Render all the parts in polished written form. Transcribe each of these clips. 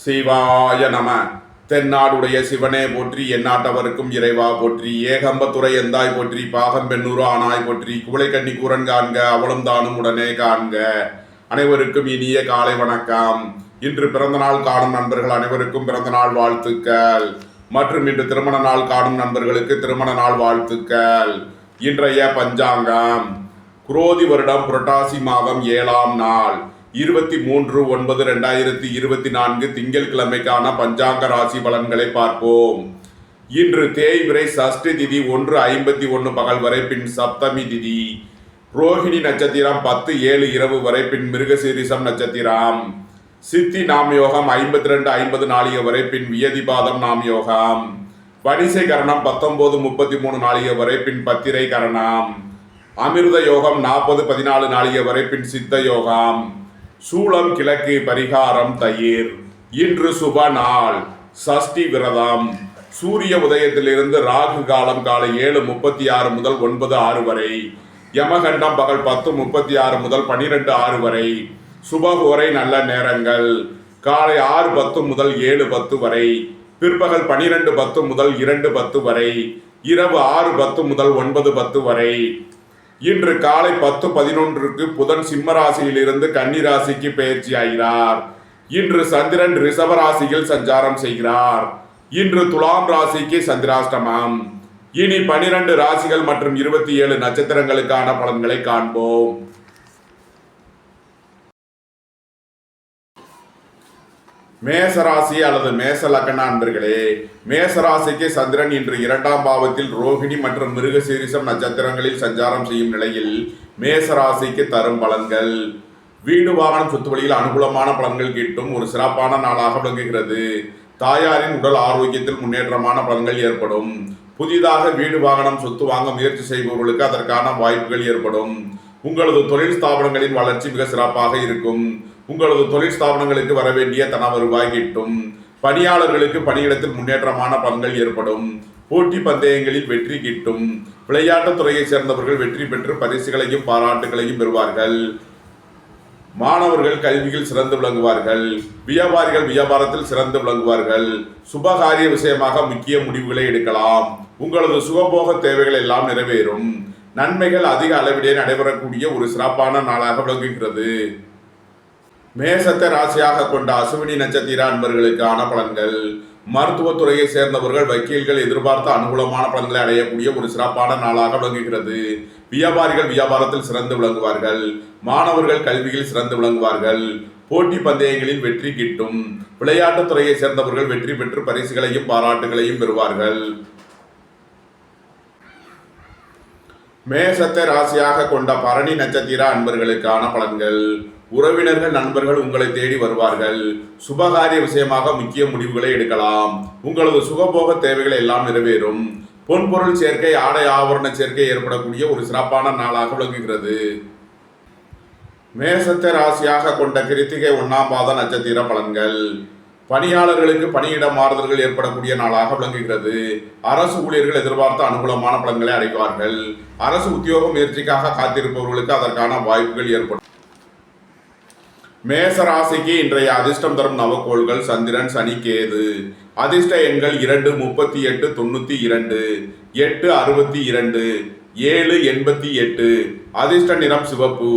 சிவாய நம. தென்னாடுடைய சிவனே போற்றி, எந்நாட்டவருக்கும் இறைவா போற்றி, ஏகம்பத்துறை எந்தாய் போற்றி, பாகம் பெண்ணூறு ஆனாய் போற்றி, குவளை கண்ணி கூரன் காண்க அவளும் தானும் உடனே காண்க. அனைவருக்கும் இனிய காலை வணக்கம். இன்று பிறந்த நாள் காணும் நண்பர்கள் அனைவருக்கும் பிறந்த நாள் வாழ்த்துக்கள். மற்றும் இன்று திருமண நாள் காணும் நண்பர்களுக்கு திருமண நாள் வாழ்த்துக்கள். இன்றைய பஞ்சாங்கம் குரோதி வருடம் புரட்டாசி மாதம் 7ஆம் நாள் 23/9/2024 திங்கட்கிழமைக்கான பஞ்சாங்க ராசி பலன்களை பார்ப்போம். இன்று தேய்பிறை சஷ்டி திதி 1:51 பகல் வரை, பின் சப்தமி திதி, ரோஹிணி நட்சத்திரம் 10:07 இரவு வரை, பின் மிருகசீரிசம் நட்சத்திரம், சித்தி நாம் யோகம் 52:50 நாளிகை வரை, பின் வியதிபாதம் நாம் யோகம், வணிசை கரணம் 19:33 நாளிகை வரை, பின் பத்திரை கரணம், அமிர்த யோகம் 40:14 நாளிகை வரை, பின் சித்த யோகம், சூளம் கிழக்கு, பரிகாரம் தயிர். இன்று சுப நாள், சஷ்டி விரதம். சூரிய உதயத்திலிருந்து ராகு காலம் காலை 7:36 முதல் 9:06 வரை, யமகண்டம் பகல் 10:36 முதல் 12:06 வரை, சுபகோரை நல்ல நேரங்கள் காலை 6:10 முதல் 7:10 வரை, பிற்பகல் 12:10 முதல் 2:10 வரை, இரவு 6:10 முதல் 9:10 வரை. இன்று காலை 10:11 புதன் சிம்மராசியிலிருந்து கன்னிராசிக்கு பயிற்சி ஆகிறார். இன்று சந்திரன் ரிஷபராசியில் சஞ்சாரம் செய்கிறார். இன்று துலாம் ராசிக்கு சந்திராஷ்டமம். இனி 12 ராசிகள் மற்றும் 27 நட்சத்திரங்களுக்கான பலன்களை காண்போம். மேசராசி அல்லது மேச லக்ன அன்பர்களே, மேசராசிக்கு சந்திரன் இன்று 2ஆம் பாவத்தில் ரோஹிணி மற்றும் மிருகசீரிசம் நட்சத்திரங்களில் சஞ்சாரம் செய்யும் நிலையில் மேசராசிக்கு தரும் பலன்கள். வீடு வாகனம் சொத்து வழியில் அனுகூலமான பலன்கள் கிட்டும் ஒரு சிறப்பான நாளாக விளங்குகிறது. தாயாரின் உடல் ஆரோக்கியத்தில் முன்னேற்றமான பலன்கள் ஏற்படும். புதிதாக வீடு வாகனம் சொத்து வாங்க முயற்சி செய்பவர்களுக்கு அதற்கான வாய்ப்புகள் ஏற்படும். உங்களது தொழில் ஸ்தாபனங்களின் வளர்ச்சி மிக சிறப்பாக இருக்கும். உங்களது தொழில் ஸ்தாபனங்களுக்கு வரவேண்டிய தன வருவாய் கிட்டும். பணியாளர்களுக்கு பணியிடத்தில் முன்னேற்றமான பலன்கள் ஏற்படும். போட்டி பந்தயங்களில் வெற்றி கிட்டும். விளையாட்டுத் துறையை சேர்ந்தவர்கள் வெற்றி பெற்று பரிசுகளையும் பாராட்டுகளையும் பெறுவார்கள். மாணவர்கள் கல்வியில் சிறந்து விளங்குவார்கள். வியாபாரிகள் வியாபாரத்தில் சிறந்து விளங்குவார்கள். சுபகாரிய விஷயமாக முக்கிய முடிவுகளை எடுக்கலாம். உங்களது சுகபோக தேவைகள் எல்லாம் நிறைவேறும். நன்மைகள் அதிக அளவிலே நடைபெறக்கூடிய ஒரு சிறப்பான நாளாக விளங்குகிறது. மேசத்தை ராசியாக கொண்ட அசுவினி நட்சத்திர அன்பர்களுக்கான பலன்கள். மருத்துவத்துறையை சேர்ந்தவர்கள் வக்கீல்கள் எதிர்பார்த்த அனுகூலமான பலன்களை அடையக்கூடிய ஒரு சிறப்பான நாளாக விளங்குகிறது. வியாபாரிகள் வியாபாரத்தில் சிறந்து விளங்குவார்கள். மாணவர்கள் கல்வியில் சிறந்து விளங்குவார்கள். போட்டி பந்தயங்களில் வெற்றி கிட்டும். விளையாட்டுத் துறையை சேர்ந்தவர்கள் வெற்றி பெற்று பரிசுகளையும் பாராட்டுகளையும் பெறுவார்கள். மேசத்தை ராசியாக கொண்ட பரணி நட்சத்திர அன்பர்களுக்கான பலன்கள். உறவினர்கள் நண்பர்கள் உங்களை தேடி வருவார்கள். சுபகாரிய விஷயமாக முக்கிய முடிவுகளை எடுக்கலாம். உங்களது சுகபோக தேவைகள் எல்லாம் நிறைவேறும். பொன்பொருள் சேர்க்கை, ஆடை ஆபரண சேர்க்கை ஏற்படக்கூடிய ஒரு சிறப்பான நாளாக விளங்குகிறது. மேசத்தை ராசியாக கொண்ட கிருத்திகை 1ஆம் பாத நட்சத்திர பலன்கள். பணியாளர்களுக்கு பணியிட மாறுதல்கள் ஏற்படக்கூடிய நாளாக விளங்குகிறது. அரசு ஊழியர்கள் எதிர்பார்த்த அனுகூலமான பலன்களை அடைவார்கள். அரசு உத்தியோக முயற்சிக்காக காத்திருப்பவர்களுக்கு அதற்கான வாய்ப்புகள் ஏற்படும். மேச ராசிக்கு இன்றைய அதிர்ஷ்டம் தரும் நவக்கோள்கள் சந்திரன், சனி, கேது. அதிர்ஷ்ட எண்கள் 2, 38, 92, 8, 62, 7, 88. அதிர்ஷ்ட நிறம் சிவப்பு.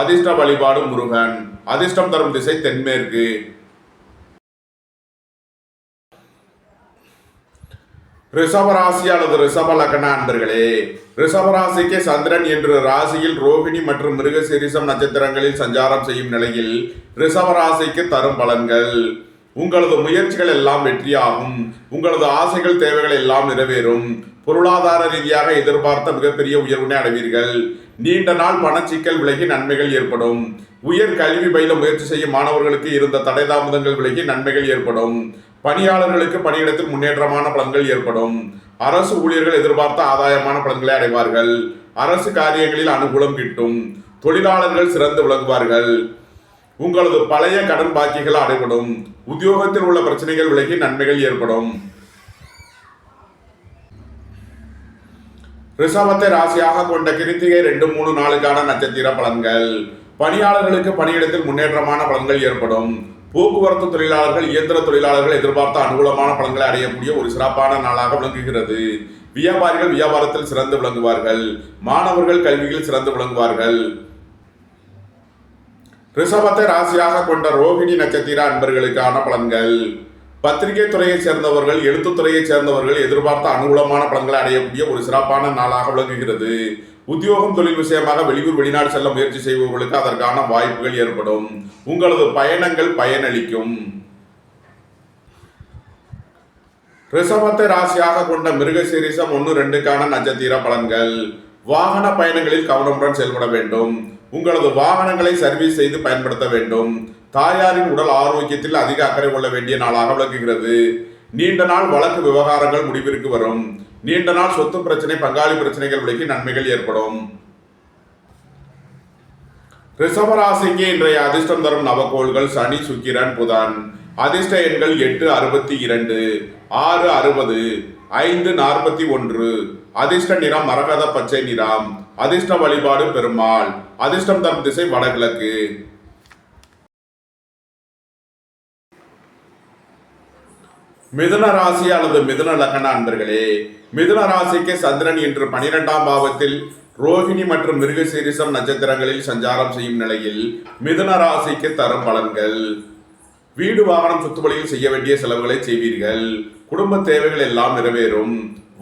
அதிர்ஷ்ட வழிபாடு முருகன். அதிர்ஷ்டம் தரும் திசை தென்மேற்கு. ரிஷபராசி அல்லது ரிஷப லக்ன அன்பர்களே, ரிஷபராசிக்கு சந்திரன் இன்று ராசியில் ரோஹிணி மற்றும் மிருகசீரிசம் நட்சத்திரங்களில் சஞ்சாரம் செய்யும் நிலையில் ரிஷபராசிக்கு தரும் பலன்கள். உங்களது முயற்சிகள் எல்லாம் வெற்றியாகும். உங்களது ஆசைகள் தேவைகள் எல்லாம் நிறைவேறும். பொருளாதார ரீதியாக எதிர்பார்த்த மிகப்பெரிய உயர்வினை அடைவீர்கள். நீண்ட நாள் பணச்சிக்கல் விலகி நன்மைகள் ஏற்படும். உயர் கல்வி பயில முயற்சி செய்யும் மாணவர்களுக்கு இருந்த தடை தாமதங்கள் விலகி நன்மைகள் ஏற்படும். பணியாளர்களுக்கு பணியிடத்தில் முன்னேற்றமான பலன்கள் ஏற்படும். அரசு ஊழியர்கள் எதிர்பார்த்த ஆதாயமான பலன்களை அடைவார்கள். அரசு காரியங்களில் அனுகூலம் கிட்டும். தொழிலாளர்கள் சிறந்து விளங்குவார்கள். உங்களது பழைய கடன் பாக்கிகள் அடைபடும். உத்தியோகத்தில் உள்ள பிரச்சனைகள் விலகி நன்மைகள் ஏற்படும். ரிஷபத்தை ராசியாக கொண்ட கிருத்திகை 2, 3 நாளுக்கான நட்சத்திர பலன்கள். பணியாளர்களுக்கு பணியிடத்தில் முன்னேற்றமான பலன்கள் ஏற்படும். போக்குவரத்து தொழிலாளர்கள், இயந்திர தொழிலாளர்கள் எதிர்பார்த்த அனுகூலமான பலன்களை அடையக்கூடிய ஒரு சிறப்பான நாளாக விளங்குகிறது. வியாபாரிகள் வியாபாரத்தில் சிறந்து விளங்குவார்கள். மாணவர்கள் கல்வியில் சிறந்து விளங்குவார்கள். ரிஷபத்தை ராசியாக கொண்ட ரோகிணி நட்சத்திர அன்பர்களுக்கான பலன்கள். பத்திரிகை துறையை சேர்ந்தவர்கள், எழுத்துத்துறையை சேர்ந்தவர்கள் எதிர்பார்த்த அனுகூலமான பலன்களை அடையக்கூடிய ஒரு சிறப்பான நாளாக விளங்குகிறது. உத்தியோகம், தொழில் விஷயமாக வெளியூர் வெளிநாடு செல்ல முயற்சி செய்பவர்களுக்கு அதற்கான வாய்ப்புகள் ஏற்படும். உங்களது பயணங்கள் பயனளிக்கும். ரிஷபத்தை ராசியாக கொண்ட மிருகசீரிஷம் 1-2க்கான நட்சத்திர பலன்கள். வாகன பயணங்களில் கவனமுடன் செயல்பட வேண்டும். உங்களது வாகனங்களை சர்வீஸ் செய்து பயன்படுத்த வேண்டும். தாயாரின் உடல் ஆரோக்கியத்தில் அதிக அக்கறை கொள்ள வேண்டிய நாளாக விளக்குகிறது. நீண்ட நாள் வழக்கு விவகாரங்கள் முடிவிற்கு வரும். நீண்ட நாள் சொத்து பிரச்சனை, பங்காளி பிரச்சனைகள் விலகி நன்மைகள் ஏற்படும். ரிஷபராசிக்கு இன்றைய அதிர்ஷ்டம் தரும் நவகோள்கள் சனி, சுக்கிரன், புதன். அதிர்ஷ்ட எண்கள் 862, 660, 541. அதிர்ஷ்ட நிறம் மரகத பச்சை நிறம். அதிர்ஷ்ட வழிபாடு பெருமாள். அதிர்ஷ்டம் தரும் திசை வடகிழக்கு. மிதுன ராசி அல்லது மிதுன லக்ன அன்பர்களே, மிதுன ராசிக்கு சந்திரன் இன்று 12ஆம் பாவத்தில் ரோகிணி மற்றும் மிருகசீரிஷம் நட்சத்திரங்களில் சஞ்சாரம் செய்யும் நிலையில் மிதுன ராசிக்கு தரும் பலன்கள். வீடு, வாகனம், சொத்துவழியில் செய்ய வேண்டிய செலவுகளை செய்வீர்கள். குடும்ப தேவைகள் எல்லாம் நிறைவேறும்.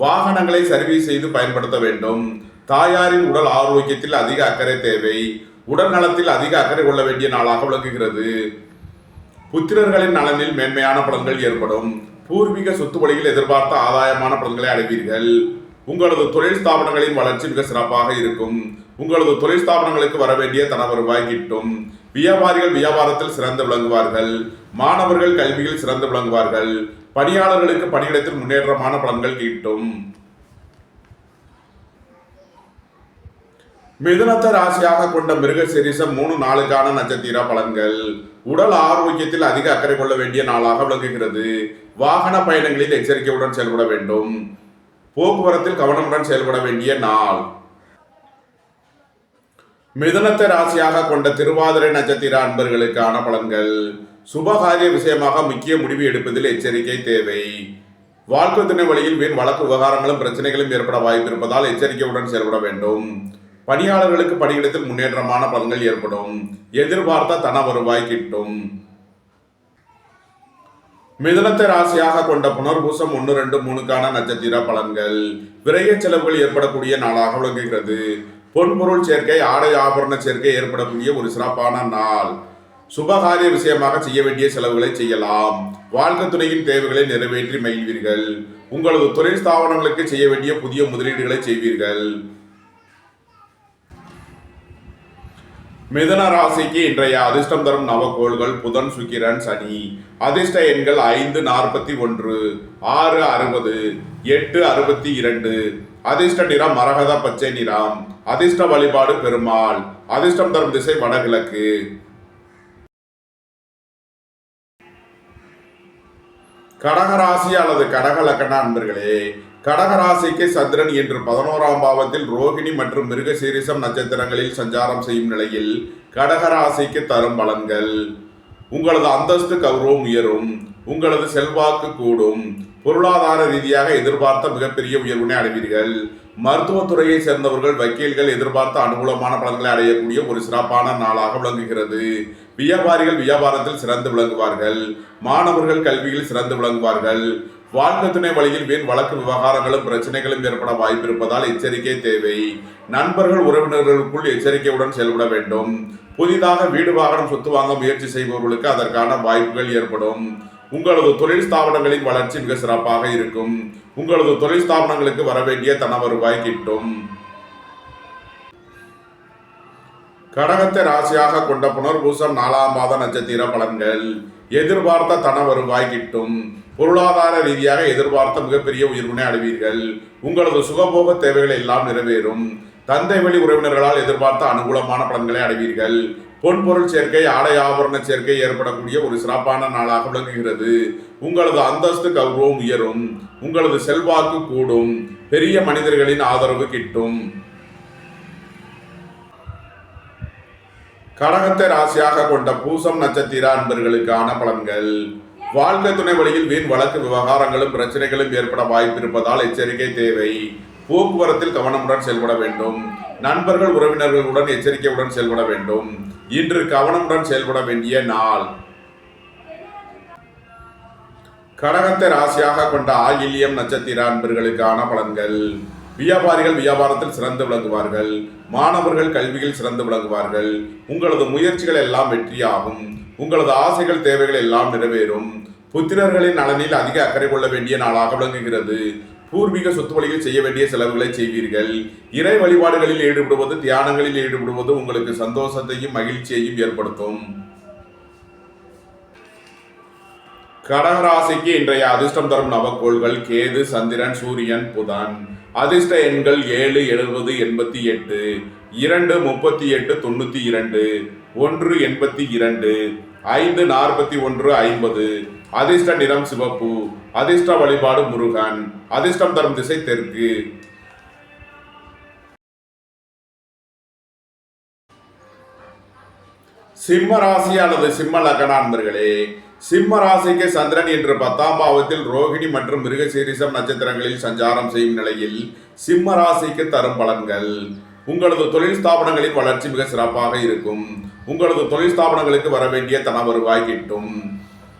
வாகனங்களை சர்வீஸ் செய்து பயன்படுத்த வேண்டும். தாயாரின் உடல் ஆரோக்கியத்தில் அதிக அக்கறை தேவை. உடல் நலத்தில் அதிக அக்கறை கொள்ள வேண்டிய நாளாக விளங்குகிறது. புத்திரர்களின் நலனில் மேன்மையான பலன்கள் ஏற்படும். பூர்வீக சொத்து வழியில் எதிர்பார்த்த ஆதாயமான பலன்களை அடைவீர்கள். உங்களது தொழில் ஸ்தாபனங்களின் வளர்ச்சி மிக சிறப்பாக இருக்கும். உங்களது தொழில் ஸ்தாபனங்களுக்கு வர வேண்டிய தன வருவாய் கிட்டும். வியாபாரிகள் வியாபாரத்தில் சிறந்து விளங்குவார்கள். மாணவர்கள் கல்வியில் சிறந்து விளங்குவார்கள். பணியாளர்களுக்கு பணியிடத்தில் முன்னேற்றமான பலன்கள் கிட்டும். மிதுனத்தை ராசியாக கொண்ட மிருகசீரிஷம் 3-4க்கான நட்சத்திர பலன்கள். உடல் ஆரோக்கியத்தில் அதிக அக்கறை கொள்ள வேண்டிய நாளாக விளங்குகிறது. வாகன பயணங்களில் எச்சரிக்கையுடன் செயல்பட வேண்டும். போக்குவரத்தில் கவனமுடன் செயல்பட வேண்டிய நாள். மிதுனத்தை ராசியாக கொண்ட திருவாதிரை நட்சத்திர அன்பர்களுக்கான பலன்கள். சுபகாரிய விஷயமாக முக்கிய முடிவு எடுப்பதில் எச்சரிக்கை தேவை. வாழ்க்கை துணை வழியில் வீண் வழக்கு விவகாரங்களும் பிரச்சனைகளும் ஏற்பட வாய்ப்பு இருப்பதால் எச்சரிக்கையுடன் செயல்பட வேண்டும். பணியாளர்களுக்கு பணியிடத்தில் முன்னேற்றமான பலன்கள் ஏற்படும். எதிர்பார்த்த தன வருவாய் கிட்டும். மிதுனத்தை ராசியாக கொண்ட புனர்பூசம் 1-2-3க்கான நட்சத்திர பலன்கள். விரைய செலவுகள் ஏற்படக்கூடிய நாளாக விளங்குகிறது. பொன்பொருள் சேர்க்கை, ஆடை ஆபரண சேர்க்கை ஏற்படக்கூடிய ஒரு சிறப்பான நாள். சுபகாரிய விஷயமாக செய்ய வேண்டிய செலவுகளை செய்யலாம். வாழ்க்கை துணையின் தேவைகளை நிறைவேற்றி மகிழ்வீர்கள். உங்களது தொழில் ஸ்தாபனங்களுக்கு செய்ய வேண்டிய புதிய முதலீடுகளை செய்வீர்கள். மிதுன ராசிக்கு இன்றைய அதிர்ஷ்டம் தரும் நவகோள்கள் புதன், சுக்கிரன், சனி. அதிர்ஷ்ட எண்கள் 541, 660, 862. அதிர்ஷ்ட நிறம் மரகத பச்சை நிறம். அதிர்ஷ்ட வழிபாடு பெருமாள். அதிர்ஷ்டம் தரும் திசை வடகிழக்கு. கடகராசி அல்லது கடக லக்ன அன்பர்களே, கடகராசிக்கு சந்திரன் இன்று 11ஆம் பாவத்தில் ரோகிணி மற்றும் மிருகசீரிஷம் நட்சத்திரங்களில் சஞ்சாரம் செய்யும் நிலையில் கடகராசிக்கு தரும் பலன்கள். உங்களது அந்தஸ்து கௌரவம் உயரும். உங்களது செல்வாக்கு கூடும். பொருளாதார ரீதியாக எதிர்பார்த்த மிகப்பெரிய உயர்வினை அடைவீர்கள். மருத்துவத்துறையை சேர்ந்தவர்கள், வக்கீல்கள் எதிர்பார்த்த அனுகூலமான பலன்களை அடையக்கூடிய ஒரு சிறப்பான நாளாக விளங்குகிறது. வியாபாரிகள் வியாபாரத்தில் சிறந்து விளங்குவார்கள். மாணவர்கள் கல்வியில் சிறந்து விளங்குவார்கள். வாழ்க்கை துணை வழியில் வீண் வழக்கு விவகாரங்களும் பிரச்சனைகளும் ஏற்பட வாய்ப்பு இருப்பதால் எச்சரிக்கை தேவை. நண்பர்கள் உறவினர்களுக்குள் எச்சரிக்கையுடன் செயல்பட வேண்டும். புதிதாக வீடு, வாகனம், சொத்து வாங்க முயற்சி செய்பவர்களுக்கு அதற்கான வாய்ப்புகள் ஏற்படும். உங்களது தொழில் ஸ்தாபனங்களின் வளர்ச்சி மிக சிறப்பாக இருக்கும். உங்களது தொழில் ஸ்தாபனங்களுக்கு வர வேண்டிய தன வருவாய் கிட்டும். கடகத்தை ராசியாக கொண்ட புனர்பூசம் 4ஆம் மாத நட்சத்திர பலன்கள். எதிர்பார்த்த தன வருவாய் கிட்டும். பொருளாதார ரீதியாக எதிர்பார்த்த மிகப்பெரிய உயர்வினை அடைவீர்கள். உங்களது சுகபோக தேவைகள் எல்லாம் நிறைவேறும். தந்தை வழி உறவினர்களால் எதிர்பார்த்த அனுகூலமான பலன்களை அடைவீர்கள். பொன்பொருள் சேர்க்கை, ஆடை ஆபரண சேர்க்கை ஏற்படக்கூடிய ஒரு சிறப்பான நாளாக விளங்குகிறது. உங்களது அந்தஸ்து கௌரவம் உயரும். உங்களது செல்வாக்கு கூடும். பெரிய மனிதர்களின் ஆதரவு கிட்டும். கடகத்தை ராசியாக கொண்ட பூசம் நட்சத்திர அன்பர்களுக்கான பலன்கள். வாழ்க்கை துணை வழியில் வீண் வழக்கு விவகாரங்களும் பிரச்சனைகளும் ஏற்பட வாய்ப்பு இருப்பதால் எச்சரிக்கை தேவை. போக்குவரத்தில் கவனமுடன் செயல்பட வேண்டும். நண்பர்கள் உறவினர்களுடன் எச்சரிக்கையுடன் செயல்பட வேண்டும். இன்று கவனமுடன் செயல்பட வேண்டிய நாள். கடகத்தை ராசியாக கொண்ட ஆயில்யம் நட்சத்திர அன்பர்களுக்கான பலன்கள். வியாபாரிகள் வியாபாரத்தில் சிறந்து விளங்குவார்கள். மாணவர்கள் கல்வியில் சிறந்து விளங்குவார்கள். உங்களது முயற்சிகள் எல்லாம் வெற்றியாகும். உங்களது ஆசைகள் தேவைகள் எல்லாம் நிறைவேறும். புத்திரர்களின் நலனில் அதிக அக்கறை கொள்ள வேண்டிய நாளாக விளங்குகிறது. பூர்வீக சொத்து வழியில் செய்ய வேண்டிய செலவுகளை செய்வீர்கள். இறை வழிபாடுகளில் ஈடுபடுவது தியானங்களில் ஈடுபடுவது உங்களுக்கு சந்தோஷத்தையும் மகிழ்ச்சியையும் ஏற்படுத்தும். கடகராசிக்கு இன்றைய அதிர்ஷ்டம் தரும் நவக்கோள்கள் கேது, சந்திரன், சூரியன், புதன். அதிர்ஷ்ட எண்கள் 7, 70, 88, 2, 38, 92, 1, 82, 5, 41, 50. அதிர்ஷ்ட நிறம் சிவப்பு. அதிர்ஷ்ட வழிபாடு முருகன். அதிர்ஷ்டம் தரும் திசை தெற்கு. சிம்ம ராசி அல்லது சிம்ம லக்ன அன்பர்களே, சிம்ம ராசிக்கு சந்திரன் இன்று 10ஆம் பாவத்தில் ரோகிணி மற்றும் மிருகசீரிஷம் நட்சத்திரங்களில் சஞ்சாரம் செய்யும் நிலையில் சிம்ம ராசிக்கு தரும் பலன்கள். உங்களது தொழில் ஸ்தாபனங்களின் வளர்ச்சி மிக சிறப்பாக இருக்கும். உங்களது தொழில் ஸ்தாபனங்களுக்கு வர வேண்டிய தன வருவாய் கிட்டும்.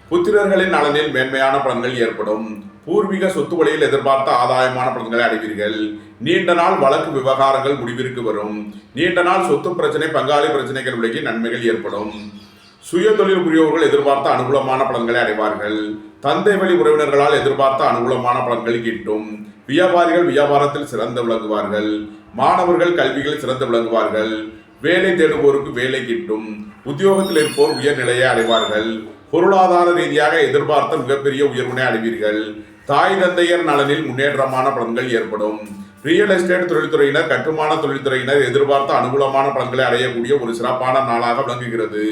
புத்திரர்களின் நலனில் மேன்மையான பலன்கள் ஏற்படும். பூர்வீக சொத்து வழியில் எதிர்பார்த்த ஆதாயமான பலன்களை அடைவீர்கள். நீண்ட நாள் வழக்கு விவகாரங்கள் முடிவிற்கு வரும். நீண்ட நாள் சொத்து பிரச்சனை, பங்காளி பிரச்சனைகள் விலகி நன்மைகள் ஏற்படும். சுய தொழில் புரியோர்கள் எதிர்பார்த்த அனுகூலமான பலன்களை அடைவார்கள். தந்தை வழி உறவினர்களால் எதிர்பார்த்த அனுகூலமான பலன்கள் கிட்டும். வியாபாரிகள் வியாபாரத்தில் சிறந்து விளங்குவார்கள். மாணவர்கள் கல்வியில் சிறந்து விளங்குவார்கள். வேலை தேடுவோருக்கு வேலை கிட்டும். உத்தியோகத்தில் இருப்போர் உயர்நிலையை அடைவார்கள். பொருளாதார ரீதியாக எதிர்பார்த்த மிகப்பெரிய உயர்வினை அடைவீர்கள். தாய் தந்தையர் நலனில் முன்னேற்றமான பலன்கள் ஏற்படும். ரியல் எஸ்டேட் தொழில்துறையினர், கட்டுமான தொழில்துறையினர் எதிர்பார்த்த அனுகூலமான பலன்களை அடையக்கூடிய ஒரு சிறப்பான நாளாக விளங்குகிறது.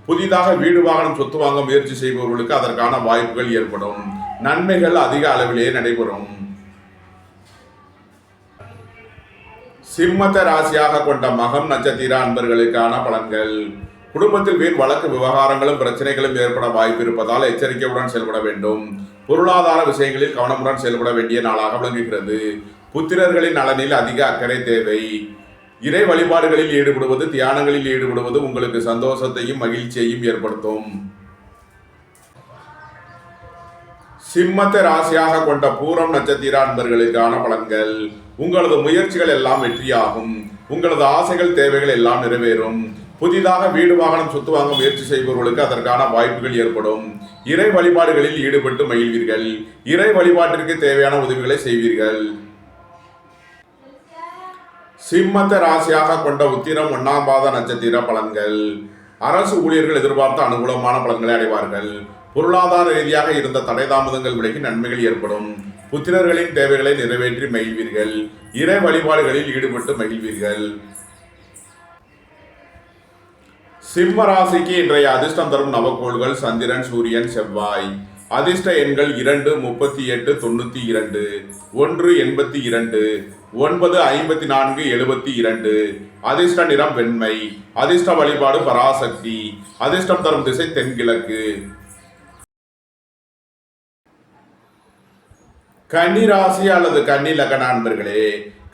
புதிதாக வீடு வாகனம் சொத்து வாங்க முயற்சி செய்பவர்களுக்கு அதற்கான வாய்ப்புகள் ஏற்படும். நன்மைகள் அதிக அளவிலேயே நடைபெறும். சிம்மத்தை ராசியாக கொண்ட மகம் நட்சத்திர அன்பர்களுக்கான பலன்கள். குடும்பத்தில் வீண் வழக்கு விவகாரங்களும் பிரச்சனைகளும் ஏற்பட வாய்ப்பு இருப்பதால் எச்சரிக்கையுடன் செயல்பட வேண்டும். பொருளாதார விஷயங்களில் கவனமுடன் செயல்பட வேண்டிய நாளாக விளங்குகிறது. புத்திரர்களின் நலனில் அதிக அக்கறை தேவை. இறை வழிபாடுகளில் ஈடுபடுவது தியானங்களில் ஈடுபடுவது உங்களுக்கு சந்தோஷத்தையும் மகிழ்ச்சியையும் ஏற்படுத்தும். சிம்மத்தை ராசியாக கொண்ட பூரம் நட்சத்திர அன்பர்களுக்கான பலன்கள். உங்களது முயற்சிகள் எல்லாம் வெற்றியாகும். உங்களது ஆசைகள் தேவைகள் எல்லாம் நிறைவேறும். புதிதாக வீடு வாகனம் சொத்து வாங்க முயற்சி செய்பவர்களுக்கு அதற்கான வாய்ப்புகள் ஏற்படும். இறை வழிபாடுகளில் ஈடுபட்டு மகிழ்வீர்கள். இறை வழிபாட்டிற்கு தேவையான உதவிகளை செய்வீர்கள். சிம்மத்தை ராசியாக கொண்ட உத்திரம் 1ஆம் பாத நட்சத்திர பலன்கள். அரசு ஊழியர்கள் எதிர்பார்த்த அனுகூலமான பலன்களை அடைவார்கள். பொருளாதார ரீதியாக இருந்த தடை தாமதங்கள் விலகி நன்மைகள் ஏற்படும். புத்திரர்களின் தேவைகளை நிறைவேற்றி மகிழ்வீர்கள். இறை வழிபாடுகளில் ஈடுபட்டு மகிழ்வீர்கள். சிம்ம ராசிக்கு இன்றைய அதிர்ஷ்டம் தரும் நவக்கோள்கள் சந்திரன், சூரியன், செவ்வாய். அதிர்ஷ்ட எண்கள் 2, 38, 92, 1, 82, 9, 54, 72. அதிர்ஷ்ட நிறம் வெண்மை. அதிர்ஷ்ட வழிபாடு பராசக்தி. அதிர்ஷ்டம் தரும் திசை தென்கிழக்கு. கன்னி ராசி அல்லது கன்னி லக்ன அன்பர்களே,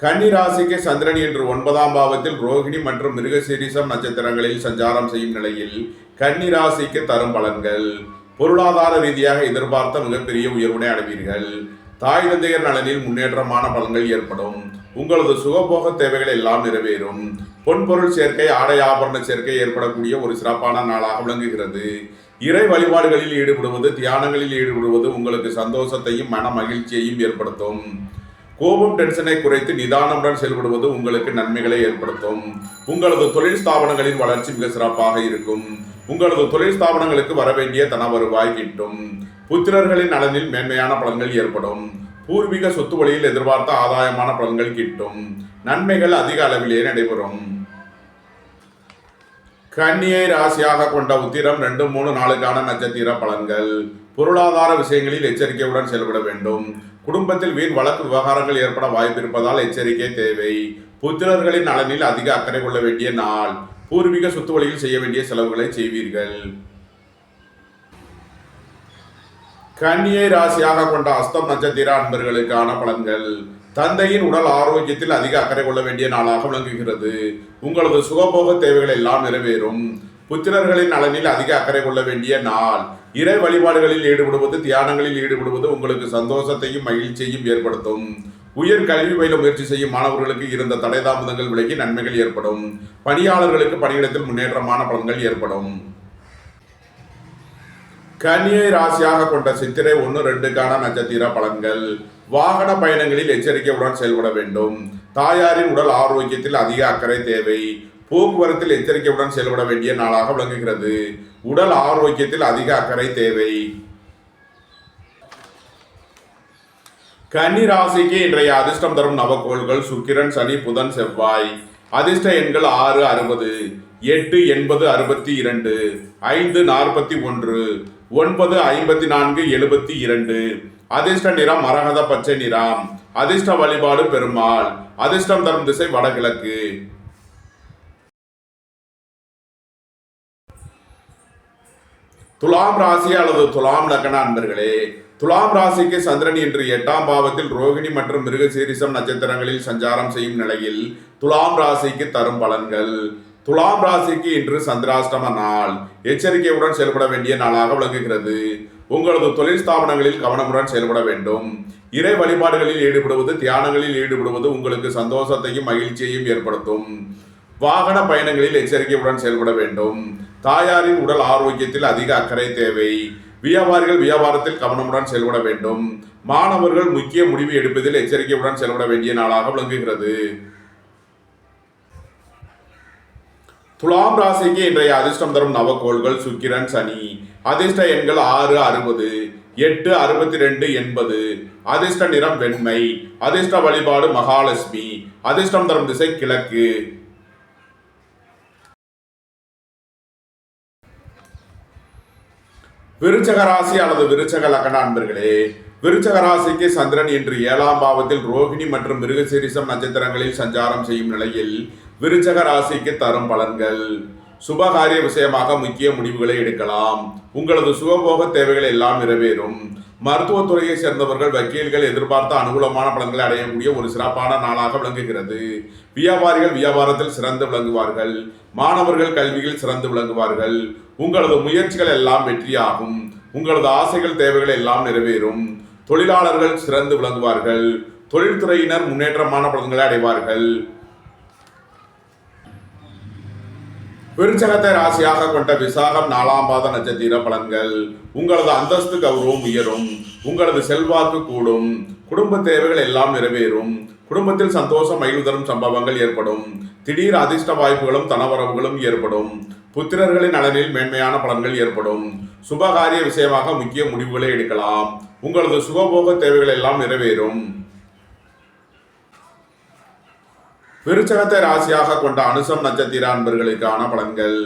கன்னி ராசிக்கு சந்திரன் இன்று 9ஆம் பாவத்தில் ரோகிணி மற்றும் மிருகசீரிஷம் நட்சத்திரங்களில் சஞ்சாரம் செய்யும் நிலையில் கன்னி ராசிக்கு தரும் பலன்கள். பொருளாதார ரீதியாக எதிர்பார்த்த மிகப்பெரிய உயர்வினை அடைவீர்கள். தாய் தந்தையர் நலனில் முன்னேற்றமான பலன்கள் ஏற்படும். உங்களது சுகபோக தேவைகள் எல்லாம் நிறைவேறும். பொன்பொருள் சேர்க்கை, ஆடை ஆபரண சேர்க்கை ஏற்படக்கூடிய ஒரு சிறப்பான நாளாக விளங்குகிறது. இறை வழிபாடுகளில் ஈடுபடுவது தியானங்களில் ஈடுபடுவது உங்களுக்கு சந்தோஷத்தையும் மன மகிழ்ச்சியையும் ஏற்படுத்தும். கோபம் டென்ஷனை குறைத்து நிதானமுடன் செயல்படுவது உங்களுக்கு நன்மைகளை ஏற்படுத்தும். உங்களது தொழில் ஸ்தாபனங்களின் வளர்ச்சி மிக சிறப்பாக இருக்கும். உங்களது தொழில் ஸ்தாபனங்களுக்கு வரவேண்டிய தன வருவாய் கிட்டும். புத்திரர்களின் நலனில் மேன்மையான பலன்கள் ஏற்படும். பூர்வீக சொத்து வழியில் எதிர்பார்த்த ஆதாயமான பலன்கள் கிட்டும். நன்மைகள் அதிக அளவிலே நடைபெறும். கன்னியை ராசியாக கொண்ட உத்திரம் 2, 3, 4 நட்சத்திர பலன்கள். பொருளாதார விஷயங்களில் எச்சரிக்கையுடன் செயல்பட வேண்டும். குடும்பத்தில் வீண் வழக்கு விவகாரங்கள் ஏற்பட வாய்ப்பு இருப்பதால் எச்சரிக்கை தேவை. புத்திரர்களின் நலனில் அதிக அக்கறை கொள்ள வேண்டிய நாள். பூர்வீக சொத்து வழியில் செய்ய வேண்டிய செலவுகளை செய்வீர்கள். கன்னியை ராசியாக கொண்ட அஸ்தம் நட்சத்திர அன்பர்களுக்கான பலன்கள். தந்தையின் உடல் ஆரோக்கியத்தில் அதிக அக்கறை கொள்ள வேண்டிய நாளாக விளங்குகிறது. உங்களது சுகபோக தேவைகள் எல்லாம் நிறைவேறும். புத்திரர்களின் நலனில் அதிக அக்கறை கொள்ள வேண்டிய நாள். இறை வழிபாடுகளில் ஈடுபடுவது, தியானங்களில் ஈடுபடுவது உங்களுக்கு சந்தோஷத்தையும் மகிழ்ச்சியையும் ஏற்படுத்தும். உயர் கல்வி பயில முயற்சி செய்யும் மாணவர்களுக்கு இருந்த தடை தாமதங்கள் விலகி நன்மைகள் ஏற்படும். பணியாளர்களுக்கு பணியிடத்தில் முன்னேற்றமான பலன்கள் ஏற்படும். கன்னியை ராசியாக கொண்ட சித்திரை 1-2க்கான நட்சத்திர பலன்கள். வாகன பயணங்களில் எச்சரிக்கையுடன் செயல்பட வேண்டும். தாயாரின் உடல் ஆரோக்கியத்தில் அதிக அக்கறை தேவை. போக்குவரத்தில் எச்சரிக்கையுடன் செயல்பட வேண்டிய நாளாக விளங்குகிறது. உடல் ஆரோக்கியத்தில் அதிக அக்கறை தேவை. கன்னி ராசிக்கு இன்றைய அதிர்ஷ்டம் தரும் நவக்கோள்கள் சுக்கிரன், சனி, புதன், செவ்வாய். அதிர்ஷ்ட எண்கள் 6, 60, 8, 80, 62, 5, 41, 9, 54, 72. அதிர்ஷ்ட நிறம் மரகத பச்சை நிறம். அதிர்ஷ்ட வழிபாடு பெருமாள். அதிர்ஷ்டம் தரும் திசை வடகிழக்கு. துலாம் ராசி அல்லது துலாம் லக்ன அன்பர்களே, துலாம் ராசிக்கு சந்திரன் இன்று 8ஆம் பாவத்தில் ரோகிணி மற்றும் மிருகசீரிஷம் நட்சத்திரங்களில் சஞ்சாரம் செய்யும் நிலையில் துலாம் ராசிக்கு தரும் பலன்கள். துலாம் ராசிக்கு இன்று சந்திராஷ்டம நாள். எச்சரிக்கையுடன் செயல்பட வேண்டிய நாளாக விளங்குகிறது. உங்களது தொழில் ஸ்தாபனங்களில் கவனமுடன் செயல்பட வேண்டும். இறை வழிபாடுகளில் ஈடுபடுவது, தியானங்களில் ஈடுபடுவது உங்களுக்கு சந்தோஷத்தையும் மகிழ்ச்சியையும் ஏற்படுத்தும். வாகன பயணங்களில் எச்சரிக்கையுடன் செயல்பட வேண்டும். தாயாரின் உடல் ஆரோக்கியத்தில் அதிக அக்கறை தேவை. வியாபாரிகள் வியாபாரத்தில் கவனமுடன் செயல்பட வேண்டும். மாணவர்கள் முக்கிய முடிவு எடுப்பதில் எச்சரிக்கையுடன் செயல்பட வேண்டிய நாளாக விளங்குகிறது. துலாம் ராசிக்கு இன்றைய அதிர்ஷ்டம் தரும் நவக்கோள்கள் சுக்கிரன், சனி. அதிர்ஷ்ட எண்கள் 6, 60, 8, 62, 80. அதிர்ஷ்ட நிறம் வெண்மை. அதிர்ஷ்ட வழிபாடு மகாலட்சுமி. அதிர்ஷ்டம் தரும் திசை கிழக்கு. விருச்சக ராசி அல்லது விருச்சக லக்ன அன்பர்களே, விருச்சக ராசிக்கு சந்திரன் இன்று 7ஆம் பாவத்தில் ரோகிணி மற்றும் மிருகசீரிஷம் நட்சத்திரங்களில் சஞ்சாரம் செய்யும் நிலையில் விருச்சக ராசிக்கு தரும் பலன்கள். சுபகாரிய விஷயமாக முக்கிய முடிவுகளை எடுக்கலாம். உங்களது சுகபோக தேவைகள் எல்லாம் நிறைவேறும். மருத்துவத்துறையை சேர்ந்தவர்கள், வக்கீல்கள் எதிர்பார்த்த அனுகூலமான பலன்களை அடையக்கூடிய ஒரு சிறப்பான நாளாக விளங்குகிறது. வியாபாரிகள் வியாபாரத்தில் சிறந்து விளங்குவார்கள். மாணவர்கள் கல்வியில் சிறந்து விளங்குவார்கள். உங்களது முயற்சிகள் எல்லாம் வெற்றியாகும். உங்களது ஆசைகள், தேவைகள் எல்லாம் நிறைவேறும். தொழிலாளர்கள் சிறந்து விளங்குவார்கள். தொழில்துறையினர் முன்னேற்றமான பலன்களை அடைவார்கள். விருச்சகத்தை ராசியாக கொண்ட விசாகம் 4ஆம் பாத நட்சத்திர பலன்கள். உங்களது அந்தஸ்து கௌரவம் உயரும். உங்களது செல்வாக்கு கூடும். குடும்ப தேவைகள் எல்லாம் நிறைவேறும். குடும்பத்தில் சந்தோஷம் மகிழ்வு தரும் சம்பவங்கள் ஏற்படும். திடீர் அதிர்ஷ்ட வாய்ப்புகளும் தனவரவுகளும் ஏற்படும். புத்திரர்களின் நலனில் மேன்மையான பலன்கள் ஏற்படும். சுபகாரிய விஷயமாக முக்கிய முடிவுகளை எடுக்கலாம். உங்களது சுகபோக தேவைகள் எல்லாம் நிறைவேறும். விருச்சகத்தை ராசியாக கொண்ட அனுசம் நட்சத்திர அன்பர்களுக்கான பலன்கள்.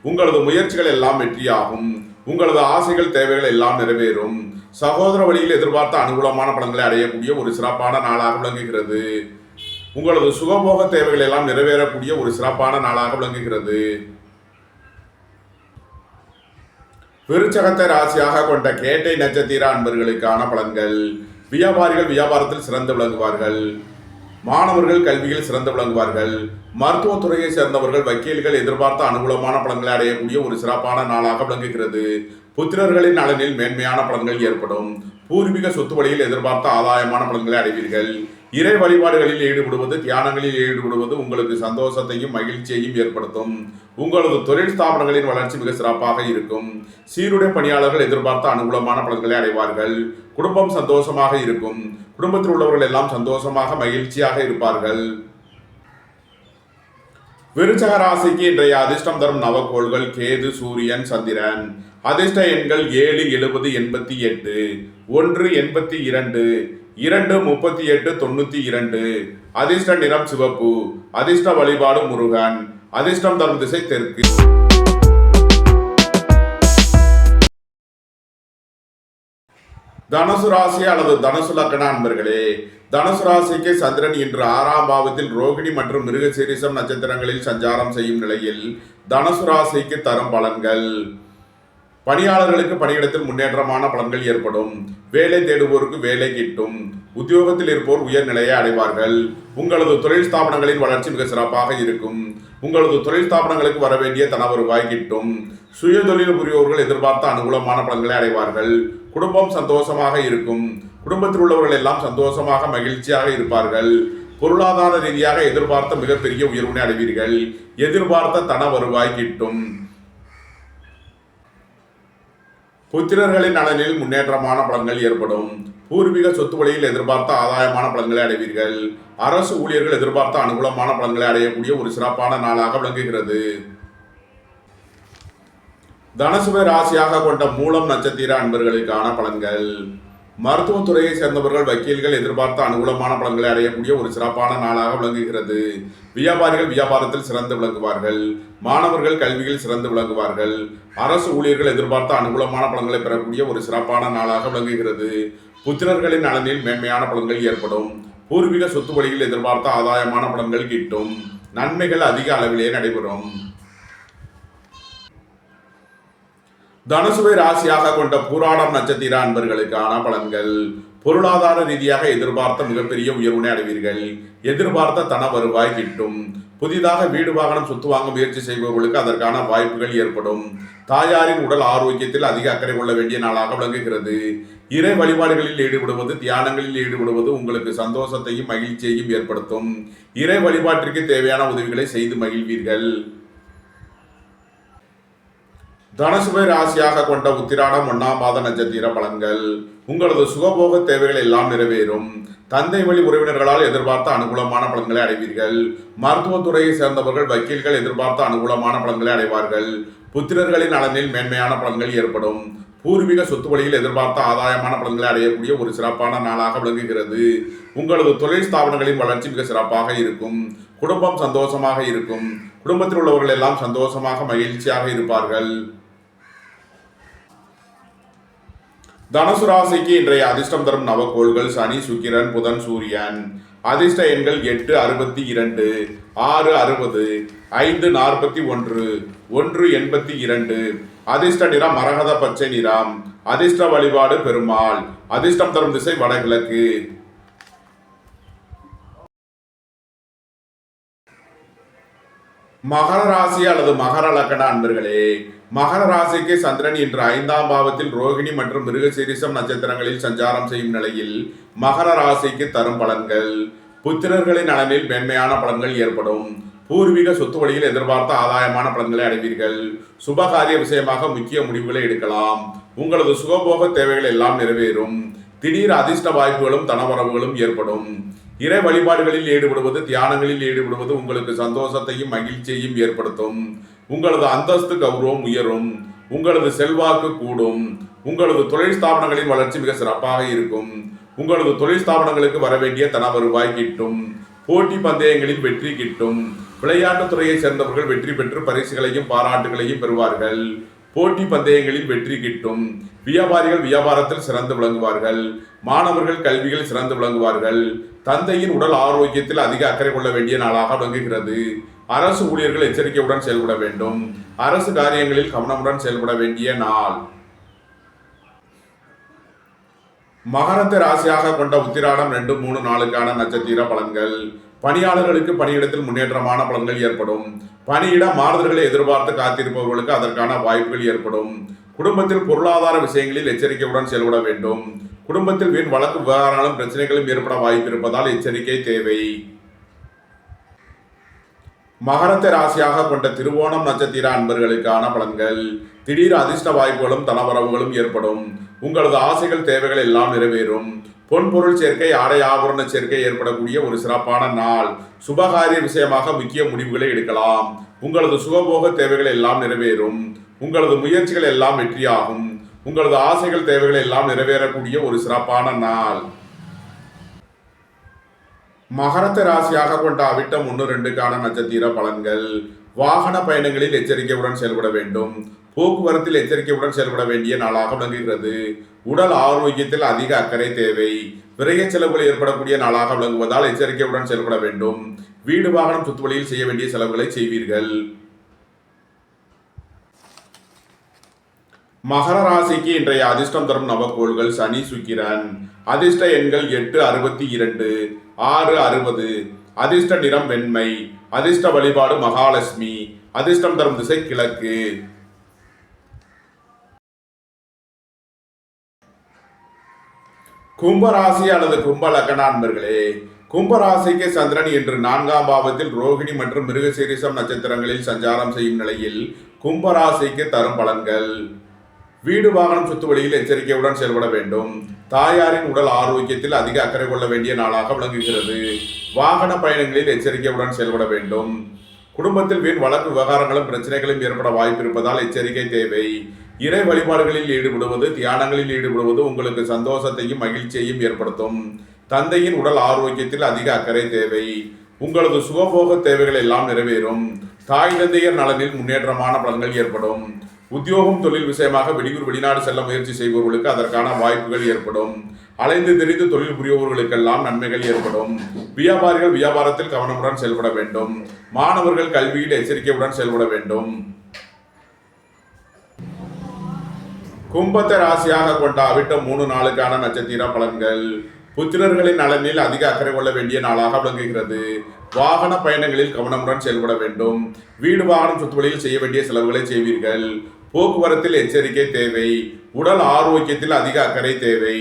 உங்களது முயற்சிகள் எல்லாம் வெற்றியாகும். உங்களது ஆசைகள், தேவைகள் எல்லாம் நிறைவேறும். சகோதர வழியில் எதிர்பார்த்த அனுகூலமான பலன்களை அடையக்கூடிய ஒரு சிறப்பான நாளாக விளங்குகிறது. உங்களது சுகபோக தேவைகள் எல்லாம் நிறைவேறக்கூடிய ஒரு சிறப்பான நாளாக விளங்குகிறது. விருச்சகத்தை ராசியாக கொண்ட கேட்டை நட்சத்திர அன்பர்களுக்கான பலன்கள். வியாபாரிகள் வியாபாரத்தில் சிறந்து விளங்குவார்கள். மாணவர்கள் கல்வியில் சிறந்து விளங்குவார்கள். மருத்துவத்துறையை சேர்ந்தவர்கள், வக்கீல்கள் எதிர்பார்த்த அனுகூலமான பலன்களை அடையக்கூடிய ஒரு சிறப்பான நாளாக விளங்குகிறது. புத்திரர்களின் நலனில் மேன்மையான பலன்கள் ஏற்படும். பூர்வீக சொத்து வழியில் எதிர்பார்த்த ஆதாயமான பலன்களை அடைவீர்கள். இறை வழிபாடுகளில் ஈடுபடுவது, தியானங்களில் ஈடுபடுவது உங்களுக்கு சந்தோஷத்தையும் மகிழ்ச்சியையும் ஏற்படுத்தும். உங்களது தொழில் ஸ்தாபனங்களின் வளர்ச்சி மிக சிறப்பாக இருக்கும். சீருடை பணியாளர்கள் எதிர்பார்த்த அனுகூலமான பலன்களை அடைவார்கள். குடும்பம் சந்தோஷமாக இருக்கும். குடும்பத்தில் உள்ளவர்கள் எல்லாம் சந்தோஷமாக மகிழ்ச்சியாக இருப்பார்கள். விருச்சக ராசிக்கு இன்றைய அதிர்ஷ்டம் தரும் நவக்கோள்கள் கேது, சூரியன், சந்திரன். அதிர்ஷ்ட எண்கள் 7, 70, 88, 1, 82, 2, 38, 92. அதிர்ஷ்ட நிறம் சிவப்பு. அதிர்ஷ்ட வழிபாடு முருகன். அதிர்ஷ்டம் தரும் திசை தெற்கு. தனுசு ராசி அல்லது தனுசு லக்ன அன்பர்களே, தனுசு ராசிக்கு சந்திரன் இன்று 6ஆம் பாவத்தில் ரோகிணி மற்றும் மிருகசீரிஷம் நட்சத்திரங்களில் சஞ்சாரம் செய்யும் நிலையில் தனுசு ராசிக்கு தரும் பலன்கள். பணியாளர்களுக்கு பணியிடத்தில் முன்னேற்றமான பலன்கள் ஏற்படும். வேலை தேடுவோருக்கு வேலை கிட்டும். உத்தியோகத்தில் இருப்போர் உயர்நிலையை அடைவார்கள். உங்களது தொழில் ஸ்தாபனங்களின் வளர்ச்சி மிக சிறப்பாக இருக்கும். உங்களது தொழில் ஸ்தாபனங்களுக்கு வர வேண்டிய தன வருவாய் கிட்டும். சுய தொழில் புரியோர்கள் எதிர்பார்த்த அனுகூலமான பலன்களை அடைவார்கள். குடும்பம் சந்தோஷமாக இருக்கும். குடும்பத்தில் உள்ளவர்கள் எல்லாம் சந்தோஷமாக மகிழ்ச்சியாக இருப்பார்கள். பொருளாதார ரீதியாக எதிர்பார்த்த மிகப்பெரிய உயர்வினை அடைவீர்கள். எதிர்பார்த்த தன வருவாய் கிட்டும். புத்திரர்களின் நலனில் முன்னேற்றமான பலன்கள் ஏற்படும். பூர்வீக சொத்து வழியில் எதிர்பார்த்த ஆதாயமான பலன்களை அடைவீர்கள். அரசு ஊழியர்கள் எதிர்பார்த்த அனுகூலமான பலன்களை அடையக்கூடிய ஒரு சிறப்பான நாளாக விளங்குகிறது. தனுசுவை ராசியாக கொண்ட மூலம் நட்சத்திர அன்பர்களுக்கான பலன்கள். மருத்துவத்துறையை சேர்ந்தவர்கள் வக்கீல்கள் எதிர்பார்த்த அனுகூலமான பலன்களை அடையக்கூடிய ஒரு சிறப்பான நாளாக விளங்குகிறது. வியாபாரிகள் வியாபாரத்தில் சிறந்து விளங்குவார்கள். மாணவர்கள் கல்வியில் சிறந்து விளங்குவார்கள். அரசு ஊழியர்கள் எதிர்பார்த்த அனுகூலமான பலன்களை பெறக்கூடிய ஒரு சிறப்பான நாளாக விளங்குகிறது. புத்திரர்களின் நலனில் மேன்மையான பலன்கள் ஏற்படும். பூர்வீக சொத்து வழியில் எதிர்பார்த்த ஆதாயமான பலன்கள் கிட்டும். நன்மைகள் அதிக அளவிலே நடைபெறும். தனுசுவை ராசியாக கொண்ட பூராடம் நட்சத்திர அன்பர்களுக்கான பலன்கள். பொருளாதார ரீதியாக எதிர்பார்த்த மிகப்பெரிய உயர்வினை அடைவீர்கள். எதிர்பார்த்த தன வருவாய் கிட்டும். புதிதாக வீடு வாகனம் சொத்து வாங்க முயற்சி செய்பவர்களுக்கு அதற்கான வாய்ப்புகள் ஏற்படும். தாயாரின் உடல் ஆரோக்கியத்தில் அதிக அக்கறை கொள்ள வேண்டிய நாளாக விளங்குகிறது. இறை வழிபாடுகளில் ஈடுபடுவது தியானங்களில் ஈடுபடுவது உங்களுக்கு சந்தோஷத்தையும் மகிழ்ச்சியையும் ஏற்படுத்தும். இறை வழிபாட்டிற்கு தேவையான உதவிகளை செய்து மகிழ்வீர்கள். தனுசுவை ராசியாக கொண்ட உத்திராடம் 1ஆம் பாத நட்சத்திர பலன்கள். உங்களது சுகபோக தேவைகள் எல்லாம் நிறைவேறும். தந்தை வழி உறவினர்களால் எதிர்பார்த்த அனுகூலமான பலன்களை அடைவீர்கள். மருத்துவத்துறையை சேர்ந்தவர்கள் வக்கீல்கள் எதிர்பார்த்த அனுகூலமான பலன்களை அடைவார்கள். புத்திரர்களின் நலனில் மேன்மையான பலன்கள் ஏற்படும். பூர்வீக சொத்து வழியில் எதிர்பார்த்த ஆதாயமான பலன்களை அடையக்கூடிய ஒரு சிறப்பான நாளாக விளங்குகிறது. உங்களது தொழில் ஸ்தாபனங்களின் வளர்ச்சி மிக சிறப்பாக இருக்கும். குடும்பம் சந்தோஷமாக இருக்கும். குடும்பத்தில் உள்ளவர்கள் எல்லாம் சந்தோஷமாக மகிழ்ச்சியாக இருப்பார்கள். தனுசு ராசிக்கு இன்றைய அதிர்ஷ்டம் தரும் நவக்கோள்கள் சனி, சுக்கிரன், புதன், சூரியன். அதிர்ஷ்ட எண்கள் 8, 62, 6, 60, 5, 41, 1, 82. அதிர்ஷ்ட நிறம் மரகத பச்சை நிறம். அதிர்ஷ்ட வழிபாடு பெருமாள். அதிர்ஷ்டம் தரும் திசை வடகிழக்கு. மகர ராசி அல்லது மகர லக்ன அன்பர்களே, மகர ராசிக்கு சந்திரன் இன்று 5ஆம் பாவத்தில் ரோகிணி மற்றும் மிருகசீரிஷம் நட்சத்திரங்களில் சஞ்சாரம் செய்யும் நிலையில் மகர ராசிக்கு தரும் பலன்கள். புத்திரர்களின் நலனில் மேன்மையான பலன்கள் ஏற்படும். பூர்வீக சொத்து வழியில் எதிர்பார்த்த ஆதாயமான பலன்களை அடைவீர்கள். சுபகாரிய விஷயமாக முக்கிய முடிவுகளை எடுக்கலாம். உங்களது சுகபோக தேவைகள் எல்லாம் நிறைவேறும். திடீர் அதிர்ஷ்ட வாய்ப்புகளும் தனவரவுகளும் ஏற்படும். இறை வழிபாடுகளில் ஈடுபடுவது தியானங்களில் ஈடுபடுவது உங்களுக்கு சந்தோஷத்தையும் மகிழ்ச்சியையும் ஏற்படுத்தும். உங்களது அந்தஸ்து கௌரவம் உயரும். உங்களது செல்வாக்கு கூடும். உங்களது தொழில் ஸ்தாபனங்களின் வளர்ச்சி மிக சிறப்பாக இருக்கும். உங்களது தொழில் ஸ்தாபனங்களுக்கு வர வேண்டிய தன வருவாய் கிட்டும். போட்டி பந்தயங்களில் வெற்றி கிட்டும். விளையாட்டுத் துறையை சேர்ந்தவர்கள் வெற்றி பெற்று பரிசுகளையும் பாராட்டுகளையும் பெறுவார்கள். போட்டி பந்தயங்களில் வெற்றி கிட்டும். வியாபாரிகள் வியாபாரத்தில் சிறந்து விளங்குவார்கள். மாணவர்கள் கல்வியில் சிறந்து விளங்குவார்கள். தந்தையின் உடல் ஆரோக்கியத்தில் அதிக அக்கறை கொள்ள வேண்டிய நாளாக விளங்குகிறது. அரசு ஊழியர்கள் எச்சரிக்கையுடன் செயல்பட வேண்டும். அரசு காரியங்களில் கவனமுடன் செயல்பட வேண்டிய நாள். மகரத்தை ராசியாக கொண்ட உத்திராடம் 2, 3, 4க்கான நட்சத்திர பலன்கள். பணியாளர்களுக்கு பணியிடத்தில் முன்னேற்றமான பலன்கள் ஏற்படும். பணியிட மாறுதல்களை எதிர்பார்த்து காத்திருப்பவர்களுக்கு அதற்கான வாய்ப்புகள் ஏற்படும். குடும்பத்தில் பொருளாதார விஷயங்களில் எச்சரிக்கையுடன் செயல்பட வேண்டும். குடும்பத்தில் வீண் வழக்கு விவகாரங்களும் பிரச்சனைகளும் ஏற்பட வாய்ப்பு இருப்பதால் எச்சரிக்கை தேவை. மகரத்தை ராசியாக கொண்ட திருவோணம் நட்சத்திர அன்பர்களுக்கான பலன்கள். திடீர் அதிர்ஷ்ட வாய்ப்புகளும் தனவரவுகளும் ஏற்படும். உங்களது ஆசைகள் தேவைகள் எல்லாம் நிறைவேறும். பொன்பொருள் சேர்க்கை ஆடை ஆபரண சேர்க்கை ஏற்படக்கூடிய ஒரு சிறப்பான நாள். சுபகாரிய விஷயமாக முக்கிய முடிவுகளை எடுக்கலாம். உங்களது சுகபோக தேவைகள் எல்லாம் நிறைவேறும். உங்களது முயற்சிகள் எல்லாம் வெற்றியாகும். உங்களது ஆசைகள் தேவைகள் எல்லாம் நிறைவேறக்கூடிய ஒரு சிறப்பான நாள். மகரத்தை ராசியாக கொண்ட அவிட்டம் 1, 2க்கான நட்சத்திர பலன்கள். வாகன பயணங்களில் எச்சரிக்கையுடன் செயல்பட வேண்டும். போக்குவரத்தில் எச்சரிக்கையுடன் செயல்பட வேண்டிய நாளாக விளங்குகிறது. உடல் ஆரோக்கியத்தில் அதிக அக்கறை தேவை. விரைய செலவுகள் ஏற்படக்கூடிய நாளாக விளங்குவதால் எச்சரிக்கையுடன் செயல்பட வேண்டும். வீடு வாகனம் சொத்து வழியில் செய்ய வேண்டிய செலவுகளை செய்வீர்கள். மகர ராசிக்கு இன்றைய அதிர்ஷ்டம் தரும் நவக்கோள்கள் சனி, சுக்கிரன். அதிர்ஷ்ட எண்கள் 8, 62, 6, 60. அதிர்ஷ்ட நிறம் வெண்மை. அதிர்ஷ்ட வழிபாடு மகாலட்சுமி. அதிர்ஷ்டம் தரும் திசை கிழக்கு. கும்பராசி அல்லது கும்ப லக்ன அன்பர்களே, கும்பராசிக்கு சந்திரன் இன்று 4ஆம் பாவத்தில் ரோகிணி மற்றும் மிருகசீரிஷம் நட்சத்திரங்களில் சஞ்சாரம் செய்யும் நிலையில் கும்பராசிக்கு தரும் பலன்கள். வீடு வாகனம் சொத்து வழியில் எச்சரிக்கையுடன் செயல்பட வேண்டும். தாயாரின் உடல் ஆரோக்கியத்தில் அதிக அக்கறை கொள்ள வேண்டிய நாளாக விளங்குகிறது. வாகன பயணங்களில் எச்சரிக்கையுடன் செயல்பட வேண்டும். குடும்பத்தில் வீண் வழக்கு விவகாரங்களும் பிரச்சனைகளும் ஏற்பட வாய்ப்பு இருப்பதால் எச்சரிக்கை தேவை. இறை வழிபாடுகளில் ஈடுபடுவது, தியானங்களில் ஈடுபடுவது உங்களுக்கு சந்தோஷத்தையும் மகிழ்ச்சியையும் ஏற்படுத்தும். தந்தையின் உடல் ஆரோக்கியத்தில் அதிக அக்கறை தேவை. உங்களது சுகபோக தேவைகள் எல்லாம் நிறைவேறும். தாய் தந்தையர் நலனில் முன்னேற்றமான பலன்கள் ஏற்படும். உத்தியோகம் தொழில் விஷயமாக வெளியூர் வெளிநாடு செல்ல முயற்சி செய்பவர்களுக்கு அதற்கான வாய்ப்புகள் ஏற்படும். அலைந்து திரிந்து தொழில் புரிபவர்களுக்கெல்லாம் நன்மைகள் ஏற்படும். வியாபாரிகள் வியாபாரத்தில் கவனமுடன் செயல்பட வேண்டும். மாணவர்கள் கல்வியில் எச்சரிக்கையுடன் செயல்பட வேண்டும். கும்பத்தை ராசியாக கொண்ட அவிட்டம் 3 நாளுக்கான நட்சத்திர பலன்கள். புத்திரர்களின் நலனில் அதிக அக்கறை கொள்ள வேண்டிய நாளாக விளங்குகிறது. வாகன பயணங்களில் கவனமுடன் செயல்பட வேண்டும். வீடு வாகனம் சொத்து வழியில் செய்ய வேண்டிய செலவுகளை செய்வீர்கள். போக்குவரத்தில் எச்சரிக்கை தேவை. உடல் ஆரோக்கியத்தில் அதிக அக்கறை தேவை.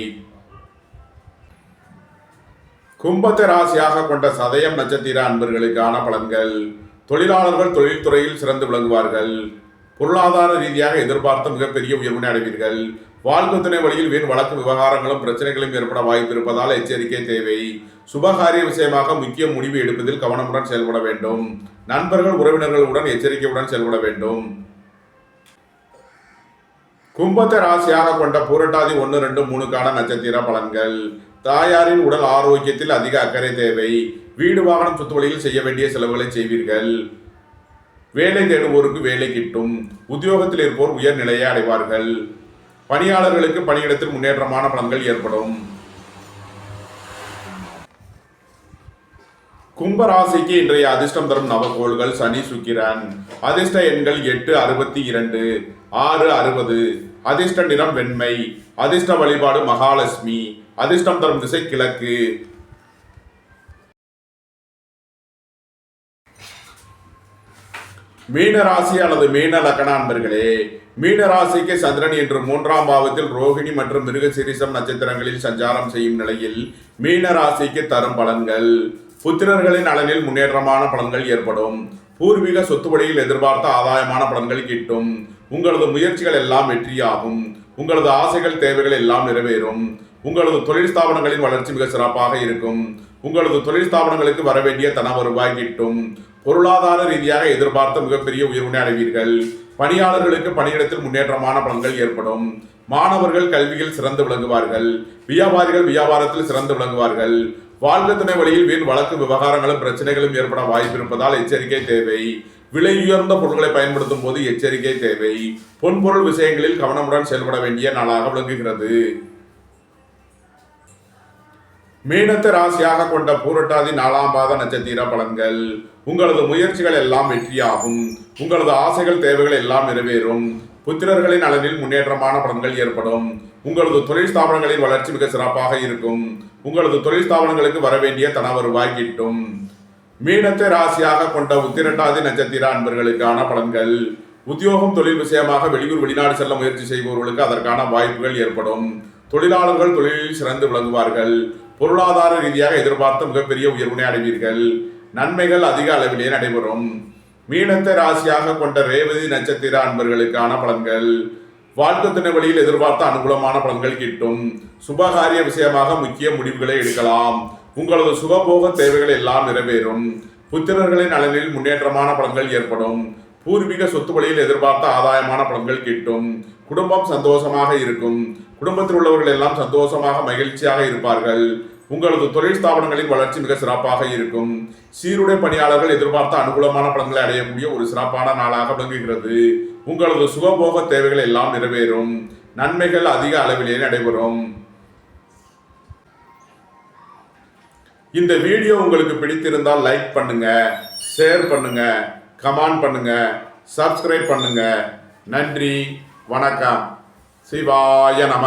கும்பத்தை ராசியாக கொண்ட சதயம் நட்சத்திர அன்பர்களுக்கான பலன்கள். தொழிலாளர்கள் தொழில்துறையில் சிறந்து விளங்குவார்கள். பொருளாதார ரீதியாக எதிர்பார்த்த மிகப்பெரிய உயர்வினை அடைவீர்கள். வாழ்க்கை துணை வழியில் வீண் வழக்கு விவகாரங்களும் பிரச்சனைகளும் ஏற்பட வாய்ப்பு இருப்பதால் எச்சரிக்கை தேவை. சுபகாரிய விஷயமாக முக்கிய முடிவு எடுப்பதில் கவனமுடன் செயல்பட வேண்டும். நண்பர்கள் உறவினர்களுடன் எச்சரிக்கையுடன் செயல்பட வேண்டும். கும்பத்தை ராசியாக கொண்ட பூரட்டாதி 1, 2, 3க்கான நட்சத்திர பலன்கள். தாயாரின் உடல் ஆரோக்கியத்தில் அதிக அக்கறை தேவை. வீடு வாகனம் சொத்து வழியில் செய்ய வேண்டிய செலவுகளை செய்வீர்கள். வேலை தேடுவோருக்கு வேலை கிட்டும். உத்தியோகத்தில் இருப்போர் உயர் நிலையை அடைவார்கள். பணியாளர்களுக்கு பணியிடத்தில் முன்னேற்றமான பலன்கள் ஏற்படும். கும்பராசிக்கு இன்றைய அதிர்ஷ்டம் தரும் நவக்கோள்கள் சனி, சுக்கிரன். அதிர்ஷ்ட எண்கள் 8, 62, 6, 60. அதிர்ஷ்ட நிறம் வெண்மை. அதிர்ஷ்ட வழிபாடு மகாலட்சுமி. அதிர்ஷ்டம் தரும் திசை கிழக்கு. மீனராசி அல்லது மீன லக்ன அன்பர்களே, மீனராசிக்கு சந்திரன் இன்று 3ஆம் பாவத்தில் ரோகிணி மற்றும் மிருகசீரிஷம் நட்சத்திரங்களில் சஞ்சாரம் செய்யும் நிலையில் மீனராசிக்கு தரும் பலன்கள். புத்திரர்களின் நலனில் முன்னேற்றமான பலன்கள் ஏற்படும். பூர்வீக சொத்துவழியில் எதிர்பார்த்த ஆதாயமான பலன்கள் கிட்டும். உங்களது முயற்சிகள் எல்லாம் வெற்றியாகும். உங்களது ஆசைகள் தேவைகள் எல்லாம் நிறைவேறும். உங்களது தொழில் ஸ்தாபனங்களின் வளர்ச்சி மிக சிறப்பாக இருக்கும். உங்களது தொழில் ஸ்தாபனங்களுக்கு வரவேண்டிய தன வருவாய் கிட்டும். பொருளாதார ரீதியாக எதிர்பார்த்த மிகப்பெரிய உயர்வினை அடைவீர்கள். பணியாளர்களுக்கு பணியிடத்தில் முன்னேற்றமான பலன்கள் ஏற்படும். மாணவர்கள் கல்வியில் சிறந்து விளங்குவார்கள். வியாபாரிகள் வியாபாரத்தில் சிறந்து விளங்குவார்கள். வாழ்க்கை துணை வழியில் வீண் வழக்கு விவகாரங்களும் பிரச்சனைகளும் ஏற்பட வாய்ப்பு இருப்பதால் எச்சரிக்கை தேவை. விலை உயர்ந்த பொருட்களை பயன்படுத்தும் போது எச்சரிக்கை தேவை. பொன்பொருள் விஷயங்களில் கவனமுடன் செயல்பட வேண்டிய நாளாக விளங்குகிறது. மீனத்தை ராசியாக கொண்ட பூரட்டாதி 4ஆம் பாத நட்சத்திர பலன்கள். உங்களது முயற்சிகள் எல்லாம் வெற்றியாகும். உங்களது ஆசைகள் தேவைகள் எல்லாம் நிறைவேறும். புத்திரர்களின் நலனில் முன்னேற்றமான பலன்கள் ஏற்படும். உங்களது தொழில் ஸ்தாபனங்களின் வளர்ச்சி மிக சிறப்பாக இருக்கும். உங்களது தொழில் ஸ்தாபனங்களுக்கு வரவேண்டிய தன வருவாய் கிட்டும். மீனத்தை ராசியாக கொண்ட உத்திரட்டாதி நட்சத்திர அன்பர்களுக்கான பலன்கள். உத்தியோகம் தொழில் விஷயமாக வெளியூர் வெளிநாடு செல்ல முயற்சி செய்பவர்களுக்கு அதற்கான வாய்ப்புகள் ஏற்படும். தொழிலாளர்கள் தொழிலில் சிறந்து விளங்குவார்கள். பொருளாதார ரீதியாக எதிர்பார்த்த மிகப்பெரிய உயர்வினை அடைவீர்கள். நன்மைகள் அதிக அளவிலே நடைபெறும். மீனத்தை ராசியாக கொண்ட ரேவதி நட்சத்திர அன்பர்களுக்கான பலன்கள். வாழ்க்கை துணை வழியில் எதிர்பார்த்த அனுகூலமான பலன்கள் கிட்டும். சுபகாரிய விஷயமாக முக்கிய முடிவுகளை எடுக்கலாம். உங்களது சுகபோக தேவைகள் எல்லாம் நிறைவேறும். புத்திரர்களின் நலனில் முன்னேற்றமான பலன்கள் ஏற்படும். பூர்வீக சொத்து வழியில் எதிர்பார்த்த ஆதாயமான பலன்கள் கிட்டும். குடும்பம் சந்தோஷமாக இருக்கும். குடும்பத்தில் உள்ளவர்கள் எல்லாம் சந்தோஷமாக மகிழ்ச்சியாக இருப்பார்கள். உங்களது தொழில் ஸ்தாபனங்களின் வளர்ச்சி மிக சிறப்பாக இருக்கும். சீருடை பணியாளர்கள் எதிர்பார்த்த அனுகூலமான பலன்களை அடையக்கூடிய ஒரு சிறப்பான நாளாக விளங்குகிறது. உங்களது சுகபோக தேவைகள் எல்லாம் நிறைவேறும். நன்மைகள் அதிக அளவிலே நடைபெறும். இந்த வீடியோ உங்களுக்கு பிடித்திருந்தால் லைக் பண்ணுங்க, ஷேர் பண்ணுங்க, கமெண்ட் பண்ணுங்க, சப்ஸ்கிரைப் பண்ணுங்க. நன்றி, வணக்கம். சிவாய நம.